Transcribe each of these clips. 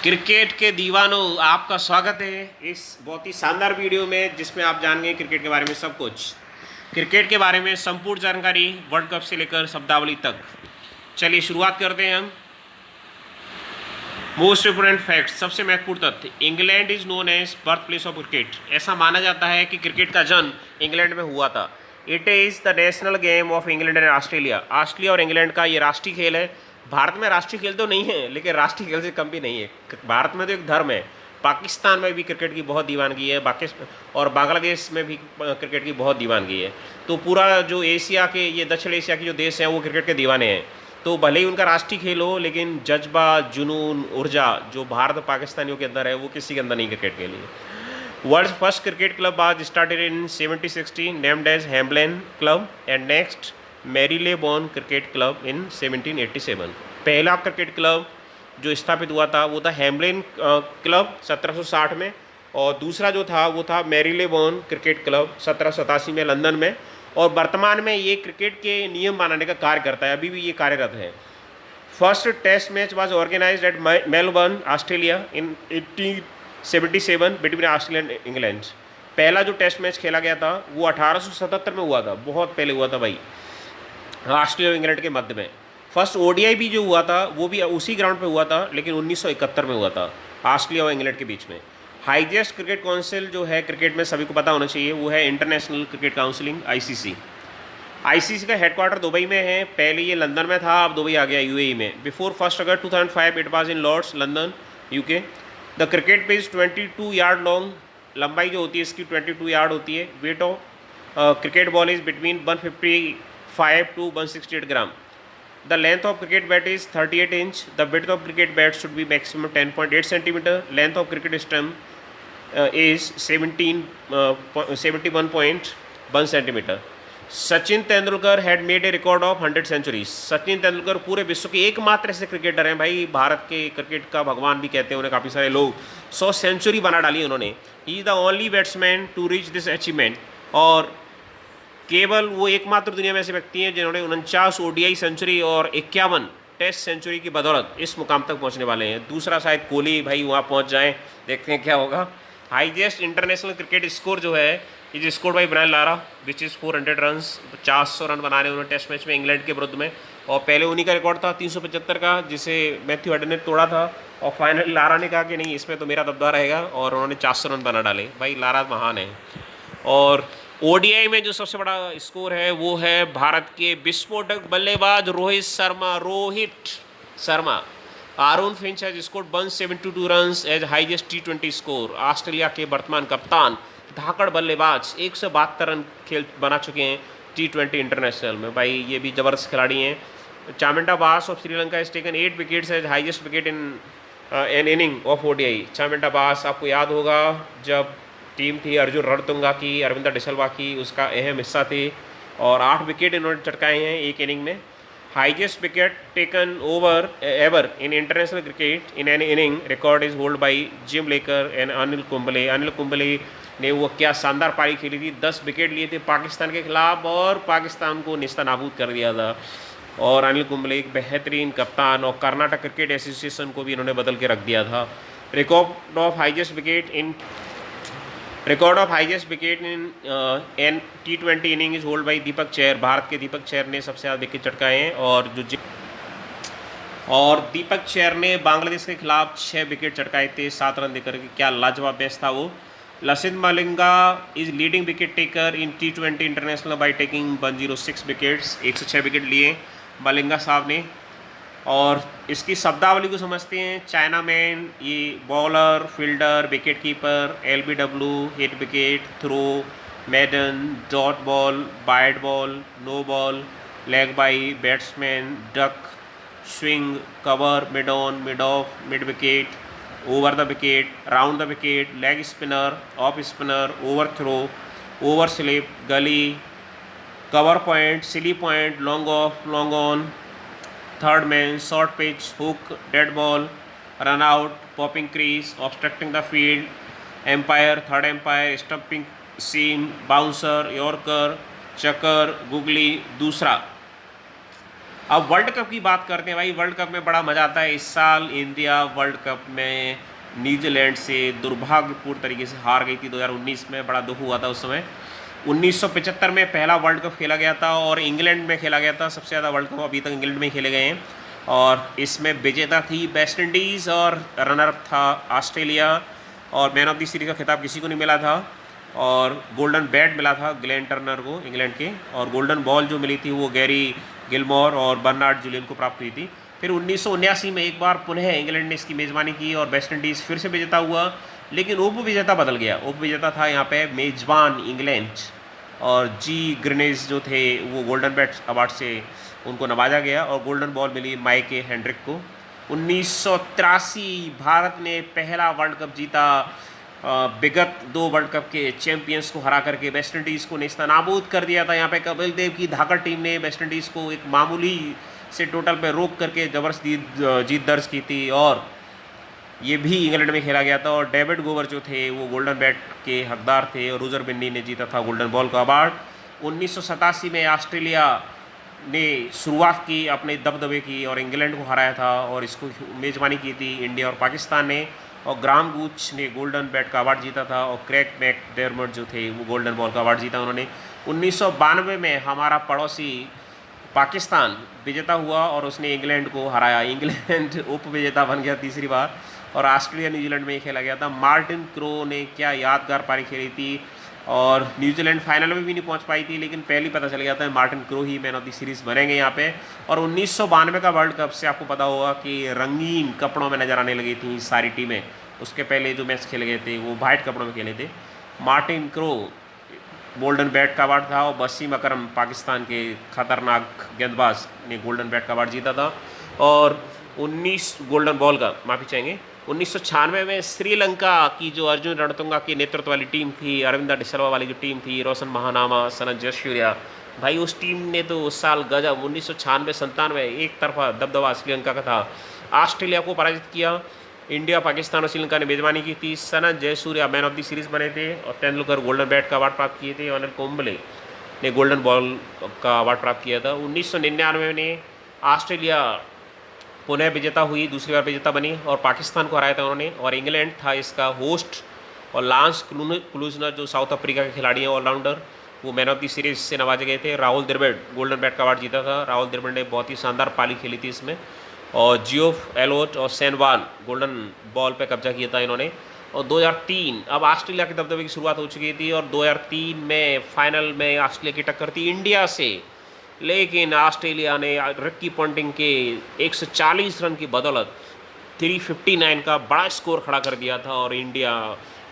Cricket के दीवानों, आपका स्वागत है इस बहुत ही शानदार वीडियो में जिसमें आप जानेंगे क्रिकेट के बारे में सब कुछ। क्रिकेट के बारे में संपूर्ण जानकारी वर्ल्ड कप से लेकर शब्दावली तक। चलिए शुरुआत करते हैं हम। मोस्ट इम्पोर्टेंट फैक्ट, सबसे महत्वपूर्ण तथ्य, England is known as birth place of cricket. ऐसा माना जाता है कि क्रिकेट का जन्म इंग्लैंड में हुआ था। It is the national game of England and Australia. Australia और इंग्लैंड का ये राष्ट्रीय खेल है। भारत में राष्ट्रीय खेल तो नहीं है, लेकिन राष्ट्रीय खेल से कम भी नहीं है। भारत में तो एक धर्म है। पाकिस्तान में भी क्रिकेट की बहुत दीवानगी है, और बांग्लादेश में भी क्रिकेट की बहुत दीवानगी है। तो पूरा जो एशिया के, ये दक्षिण एशिया के जो देश हैं वो क्रिकेट के दीवाने हैं। तो भले ही उनका राष्ट्रीय खेल हो, लेकिन जज्बा, जुनून, ऊर्जा जो भारत पाकिस्तानियों के अंदर है वो किसी के अंदर नहीं क्रिकेट के लिए। World first cricket club was started in 1760, named as Hambledon club, and next Marylebone cricket club in 1787। पहला क्रिकेट क्लब जो स्थापित हुआ था वो था हैम्बलेन क्लब 1760 में, और दूसरा जो था वो था मैरीलेबोन क्रिकेट क्लब 1787 में लंदन में। और वर्तमान में ये क्रिकेट के नियम बनाने का कार्य करता है, अभी भी ये कार्यरत है। First test match was organised at Melbourne, Australia in 1877 between Australia and England. पहला जो टेस्ट मैच खेला गया था वो 1877 में हुआ था, बहुत पहले हुआ था भाई, ऑस्ट्रेलिया और इंग्लैंड के मध्य में। फर्स्ट ओडीआई भी जो हुआ था वो भी उसी ग्राउंड पे हुआ था, लेकिन 1971 में हुआ था, ऑस्ट्रेलिया और इंग्लैंड के बीच में। हाईएस्ट क्रिकेट काउंसिल जो है क्रिकेट में सभी को पता होना चाहिए, वो है international cricket counselling, ICC. ICC का हेडक्वार्टर दुबई में है। पहले ये लंदन में था, अब दुबई आ गया यूएई में। Before 1 August 2005 it was in Lord's, London, UK. The cricket pitch 22 yard long, लंबाई जो होती है इसकी 22 यार्ड होती है। Weight of cricket ball is between 155 to 168 gram. The length of cricket bat is 38 inch. The width of cricket bat should be maximum 10.8 centimeter. Length of cricket stump is 71.1 centimeter. Sachin Tendulkar had made a record of 100 centuries. Sachin Tendulkar पूरे विश्व के एकमात्र ऐसे cricketer हैं भाई, भारत के cricket का भगवान भी कहते हैं उन्हें काफ़ी सारे लोग। 100 सेंचुरी बना डाली उन्होंने। He is the only batsman to reach this achievement, और केवल वो एकमात्र दुनिया में ऐसे व्यक्ति हैं जिन्होंने 49 ओडीआई सेंचुरी और 51 टेस्ट सेंचुरी की बदौलत इस मुकाम तक पहुंचने वाले हैं। दूसरा शायद कोहली भाई वहाँ पहुंच जाएं, देखते हैं क्या होगा। हाईएस्ट इंटरनेशनल क्रिकेट स्कोर जो है is scored by Brian Lara, which is 400 runs. 400 run बनाने उन्होंने टेस्ट मैच में इंग्लैंड के विरुद्ध में, और पहले उन्हीं का रिकॉर्ड था 375 का, जिसे मैथ्यू हेडन ने तोड़ा था। और फाइनली लारा ने कहा कि नहीं, इसमें तो मेरा दबदबा रहेगा, और उन्होंने 400 रन बना डाले। भाई लारा महान है। और ओडीआई में जो सबसे बड़ा स्कोर है वो है भारत के विस्फोटक बल्लेबाज Rohit Sharma. Aaron Finch has scored 172 runs as highest टी20 स्कोर। ऑस्ट्रेलिया के वर्तमान कप्तान, धाकड़ बल्लेबाज, 172 रन खेल बना चुके हैं टी20 इंटरनेशनल में। भाई ये भी ज़बरदस्त खिलाड़ी हैं। Chaminda Vaas of Sri Lanka has taken 8 wickets as highest wicket in an inning of ODI. Chaminda Vaas, आपको याद होगा जब टीम थी अर्जुन रणतुंगा की, अरविंदा डिसल्वा की, उसका अहम हिस्सा थी, और 8 विकेट इन्होंने चटकाए हैं एक इनिंग में। Highest wicket taken over ever in international cricket in an inning record is hold by gym लेकर एंड अनिल कुंबले। अनिल कुंबले ने वो क्या शानदार पारी खेली थी, 10 विकेट लिए थे पाकिस्तान के खिलाफ और पाकिस्तान को निस्तानाबूद कर दिया था। और अनिल कुंबले एक बेहतरीन कप्तान, और कर्नाटक क्रिकेट एसोसिएशन को भी इन्होंने बदल के रख दिया था। Record of highest wicket in an टी20 inning is hold by Deepak Chahar. Bharat के दीपक चहर ने सबसे ज़्यादा विकेट चटकाए हैं, और दीपक चहर ने बांग्लादेश के खिलाफ 6 विकेट चटकाए थे 7 रन देकर के। क्या लाजवाब मैच था वो। Lasith Malinga is leading wicket taker in टी20 international by taking 106 wickets. 106 wicket लिए मलिंगा साहब ने। और इसकी शब्दावली को समझते हैं। चाइना मैन, ये bowler, fielder, wicket keeper, LBW, hit wicket, throw, maiden, dot ball, wide ball, no ball, leg bye, batsman, duck, swing, cover, mid on, mid off, mid wicket, over the wicket, round the wicket, leg spinner, off spinner, overthrow, over slip, gully, cover point, silly point, long off, long on, third man, short pitch, hook, dead ball, run out, popping crease, obstructing the field, umpire, third umpire, stumping seam, bouncer, yorker, chucker, googly. दूसरा अब world cup की बात करते हैं भाई। World cup में बड़ा मज़ा आता है। इस साल इंडिया वर्ल्ड कप में न्यूजीलैंड से दुर्भाग्यपूर्ण तरीके से हार गई थी 2019 में। बड़ा दुख हुआ था उस समय। 1975 में पहला वर्ल्ड कप खेला गया था और इंग्लैंड में खेला गया था। सबसे ज़्यादा वर्ल्ड कप अभी तक इंग्लैंड में खेले गए हैं। और इसमें विजेता थी वेस्ट इंडीज़ और रनर अप था ऑस्ट्रेलिया। और मैन ऑफ द सीरीज़ का खिताब किसी को नहीं मिला था। और गोल्डन बैट मिला था ग्लेन टर्नर को इंग्लैंड के। और गोल्डन बॉल जो मिली थी वो गैरी गिलमोर और बर्नार्ड जुलियन को प्राप्त हुई थी। फिर 1979 में एक बार पुनः इंग्लैंड ने इसकी मेज़बानी की और वेस्ट इंडीज़ फिर से विजेता हुआ। लेकिन उप विजेता बदल गया। उप विजेता था यहाँ पे मेज़बान इंग्लैंड। और जी ग्रिनेज जो थे वो गोल्डन बैट अवार्ड से उनको नवाजा गया और गोल्डन बॉल मिली माइके हेनड्रिक को। 1983 भारत ने पहला वर्ल्ड कप जीता। विगत 2 वर्ल्ड कप के चैंपियंस को हरा करके वेस्ट इंडीज़ को नेस्तनाबूद कर दिया था। यहाँ पे कपिल देव की धाकड़ टीम ने वेस्ट इंडीज़ को एक मामूली से टोटल पे रोक करके जबरदस्त जीत दर्ज की थी। और ये भी इंग्लैंड में खेला गया था। और डेविड गोवर जो थे वो गोल्डन बैट के हकदार थे और रूजर बिन्नी ने जीता था गोल्डन बॉल का अवार्ड। 1987 में ऑस्ट्रेलिया ने शुरुआत की अपने दबदबे की और इंग्लैंड को हराया था और इसको मेज़बानी की थी इंडिया और पाकिस्तान ने। और ग्राम गूच ने गोल्डन बैट का अवार्ड जीता था और क्रैग मैकडर्मट जो थे वो गोल्डन बॉल का अवार्ड जीता उन्होंने। 1992 में हमारा पड़ोसी पाकिस्तान विजेता हुआ और उसने इंग्लैंड को हराया। इंग्लैंड उप विजेता बन गया तीसरी बार। और ऑस्ट्रेलिया न्यूजीलैंड में ही खेला गया था। मार्टिन क्रो ने क्या यादगार पारी खेली थी। और न्यूजीलैंड फाइनल में भी नहीं पहुंच पाई थी लेकिन पहले ही पता चल गया था Martin crow he man of the series बनेंगे यहाँ पे। और 1992 का वर्ल्ड कप से आपको पता होगा कि रंगीन कपड़ों में नज़र आने लगी थी सारी टीमें। उसके पहले जो मैच खेले गए थे वो वाइट कपड़ों में खेले थे। मार्टिन क्रो गोल्डन बैट का अवार्ड था और वसीम अकरम पाकिस्तान के खतरनाक गेंदबाज ने गोल्डन बैट का अवार्ड जीता था। और 19 गोल्डन बॉल का माफ़ी चाहेंगे। 1996 में श्रीलंका की जो अर्जुन रणतुंगा की नेतृत्व वाली टीम थी, अरविंदा डिसल्वा वाली जो टीम थी, रोशन महानामा, सनत जयसूर्या, भाई उस टीम ने तो उस साल गजब 1996-97 एक तरफा दबदबा श्रीलंका का था। ऑस्ट्रेलिया को पराजित किया। इंडिया, पाकिस्तान और श्रीलंका ने मेजबानी की थी। Sanath Jayasuriya man of the series बने थे और तेंदुलकर गोल्डन बैट का अवार्ड प्राप्त किए थे और अनिल कुंबले ने गोल्डन बॉल का अवार्ड प्राप्त किया था। 1999 में ऑस्ट्रेलिया पुनः विजेता हुई, दूसरी बार विजेता बनी और पाकिस्तान को हराया था उन्होंने। और इंग्लैंड था इसका होस्ट। और लांस क्लूजनर जो साउथ अफ्रीका के खिलाड़ी हैं ऑलराउंडर, वो मैन ऑफ द सीरीज़ से नवाजे गए थे। राहुल द्रविड़ गोल्डन बैट का अवार्ड जीता था। राहुल द्रविड़ ने बहुत ही शानदार पारी खेली थी इसमें। और जियोफ एलोट और सैनवान गोल्डन बॉल पे कब्जा किया था इन्होंने। और 2003 अब ऑस्ट्रेलिया के दबदबे की शुरुआत हो चुकी थी और 2003 में फाइनल में ऑस्ट्रेलिया की टक्कर थी इंडिया से। लेकिन ऑस्ट्रेलिया ने रिकी पॉन्टिंग के 140 रन की बदौलत 359 का बड़ा स्कोर खड़ा कर दिया था और इंडिया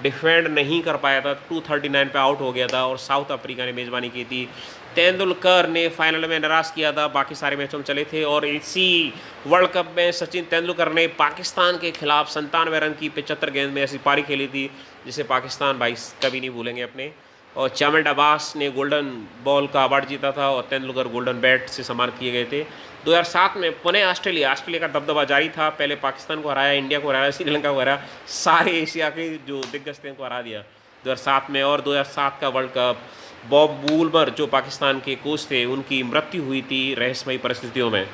डिफेंड नहीं कर पाया था, 239 पे आउट हो गया था। और साउथ अफ्रीका ने मेज़बानी की थी। तेंदुलकर ने फाइनल में निराश किया था, बाकी सारे मैचों में चले थे। और इसी वर्ल्ड कप में सचिन तेंदुलकर ने पाकिस्तान के खिलाफ 97 रन की 75 गेंद में ऐसी पारी खेली थी जिसे पाकिस्तान भाई कभी नहीं भूलेंगे अपने। और चामिंड अब्बास ने गोल्डन बॉल का अवार्ड जीता था और तेंदुलकर गोल्डन बैट से सम्मानित किए गए थे। 2007 में पुनः ऑस्ट्रेलिया का दबदबा जारी था। पहले पाकिस्तान को हराया, इंडिया को हराया, श्रीलंका को हराया, सारे एशिया के जो दिग्गज थे उनको हरा दिया 2007 में। और 2007 का वर्ल्ड कप बॉब वूलबर जो पाकिस्तान के कोच थे उनकी मृत्यु हुई थी रहस्यमयी परिस्थितियों में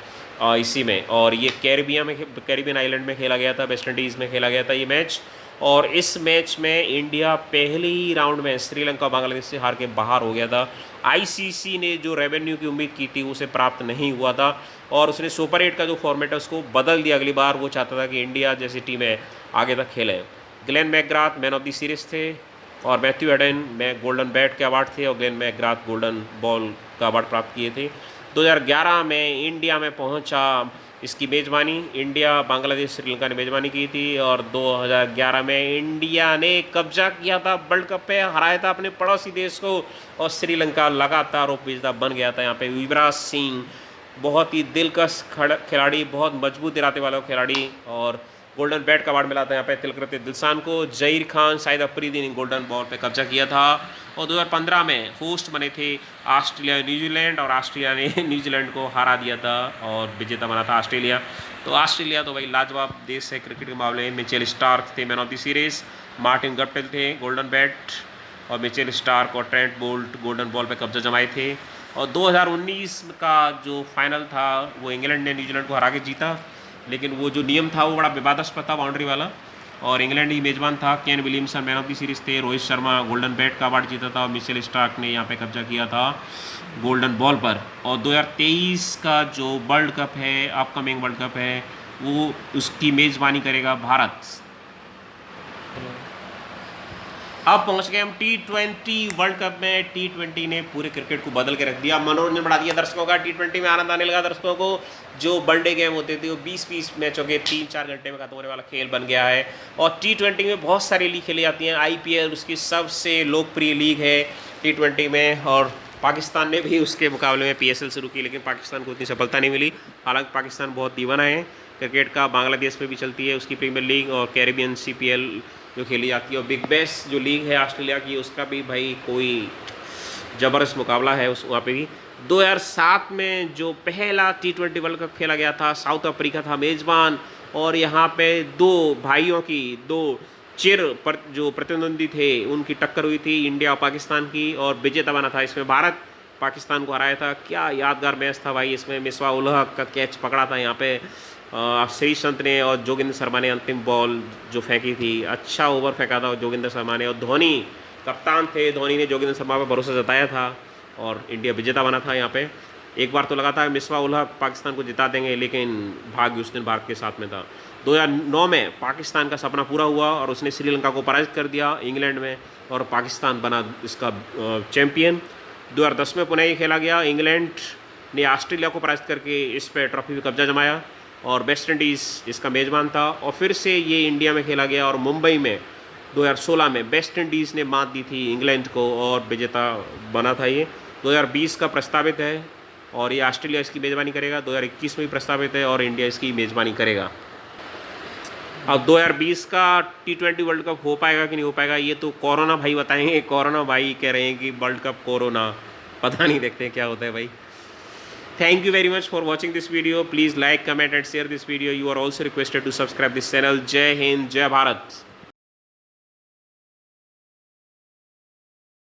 इसी में। और ये कैरिबियन आइलैंड में खेला गया था, वेस्ट इंडीज़ में खेला गया था ये मैच। और इस मैच में इंडिया पहले ही राउंड में श्रीलंका बांग्लादेश से हार के बाहर हो गया था। आईसीसी ने जो रेवेन्यू की उम्मीद की थी उसे प्राप्त नहीं हुआ था और उसने सुपर 8 का जो फॉर्मेट है उसको बदल दिया। अगली बार वो चाहता था कि इंडिया जैसी टीमें आगे तक खेलें। Glenn McGrath man of the series थे और मैथ्यू हेडन में गोल्डन बैट के अवार्ड थे और ग्लेन मैकग्राथ गोल्डन बॉल का अवार्ड प्राप्त किए थे। 2011 में इंडिया में पहुंचा, इसकी मेज़बानी इंडिया, बांग्लादेश, श्रीलंका ने मेज़बानी की थी। और 2011 में इंडिया ने कब्जा किया था वर्ल्ड कप पे, हराया था अपने पड़ोसी देश को और श्रीलंका लगातार उपविजेता बन गया था। यहाँ पे युवराज सिंह बहुत ही दिलकश खिलाड़ी, बहुत मजबूत इरादे वाला खिलाड़ी और गोल्डन बैट का अवार्ड मिला था यहाँ पे तिलकरत दिलशान को। जहीर खान, शाहिद अफरीदी ने गोल्डन बॉल पे कब्जा किया था। और 2015 में होस्ट बने थे ऑस्ट्रेलिया न्यूजीलैंड और ऑस्ट्रेलिया ने न्यूजीलैंड को हरा दिया था और विजेता बना था ऑस्ट्रेलिया। तो ऑस्ट्रेलिया तो भाई लाजवाब देश है क्रिकेट के मामले में। मिचेल स्टार्क थे man of the series, Martin Guptill थे गोल्डन बैट और मिचेल स्टार्क और ट्रेंट बोल्ट गोल्डन बॉल पे कब्जा जमाए थे। और 2019 का जो फाइनल था वो इंग्लैंड ने न्यूजीलैंड को हरा के जीता, लेकिन वो जो नियम था वो बड़ा विवादास्पद था, बाउंड्री वाला। और इंग्लैंड ही मेज़बान था। Kane Williamson man of the series थे, रोहित शर्मा गोल्डन बैट का अवार्ड जीता था और मिचेल स्टार्क ने यहाँ पे कब्जा किया था गोल्डन बॉल पर। और 2023 का जो वर्ल्ड कप है, अपकमिंग वर्ल्ड कप है, वो उसकी मेज़बानी करेगा भारत। अब पहुंच गए हम T20 वर्ल्ड कप में। T20 ने पूरे क्रिकेट को बदल के रख दिया, मनोरंजन बढ़ा दिया दर्शकों का। T20 में आनंद आने लगा दर्शकों को। जो वनडे गेम होते थे वो 20-20 मैचों के 3-4 घंटे में खत्म होने वाला खेल बन गया है। और T20 में बहुत सारी लीग खेली जाती हैं। IPL उसकी सबसे लोकप्रिय लीग है T20 में, और पाकिस्तान ने भी उसके मुकाबले में PSL शुरू की, लेकिन पाकिस्तान को उतनी सफलता नहीं मिली। हालांकि पाकिस्तान बहुत दीवाना है क्रिकेट का। बांग्लादेश में भी चलती है उसकी प्रीमियर लीग, और कैरेबियन CPL जो खेली जाती है, और बिग बैश जो लीग है ऑस्ट्रेलिया की, उसका भी भाई कोई ज़बरदस्त मुकाबला है उस वहाँ पे भी। 2007 में जो पहला T20 वर्ल्ड कप खेला गया था, साउथ अफ्रीका था मेज़बान, और यहाँ पे दो भाइयों की, दो जो प्रतिद्वंदी थे उनकी टक्कर हुई थी, इंडिया और पाकिस्तान की, और विजेता बना था इसमें भारत। पाकिस्तान को हराया था। क्या यादगार मैच था भाई। इसमें मिसबा उल हक का कैच पकड़ा था यहाँ पे श्रीश संत ने, और जोगिंदर शर्मा ने अंतिम बॉल जो फेंकी थी, अच्छा ओवर फेंका था जोगिंदर शर्मा ने। और धोनी कप्तान थे, धोनी ने जोगिंदर शर्मा पर भरोसा जताया था और इंडिया विजेता बना था यहाँ पे। एक बार तो लगा था मिसबा उल हक पाकिस्तान को जिता देंगे, लेकिन भाग्य उस दिन भारत के साथ में था। 2009 में पाकिस्तान का सपना पूरा हुआ और उसने श्रीलंका को पराजित कर दिया इंग्लैंड में, और पाकिस्तान बना इसका चैम्पियन। 2010 में पुनः ये खेला गया। इंग्लैंड ने ऑस्ट्रेलिया को पराजित करके इस पर ट्रॉफी पर कब्जा जमाया, और वेस्ट इंडीज़ इसका मेज़बान था। और फिर से ये इंडिया में खेला गया, और मुंबई में 2016 में वेस्ट इंडीज़ ने मात दी थी इंग्लैंड को और विजेता बना था ये। 2020 का प्रस्तावित है, और ये ऑस्ट्रेलिया इसकी मेज़बानी करेगा। 2021 में भी प्रस्तावित है, और इंडिया इसकी मेज़बानी करेगा। अब 2020 का T20 वर्ल्ड कप हो पाएगा कि नहीं हो पाएगा, ये तो कोरोना भाई बताएंगे। कोरोना भाई कह रहे हैं कि वर्ल्ड कप कोरोना, पता नहीं, देखते हैं क्या होता है भाई। Thank you very much for watching this video. Please like, comment and share this video. You are also requested to subscribe this channel. Jai Hind, Jai Bharat.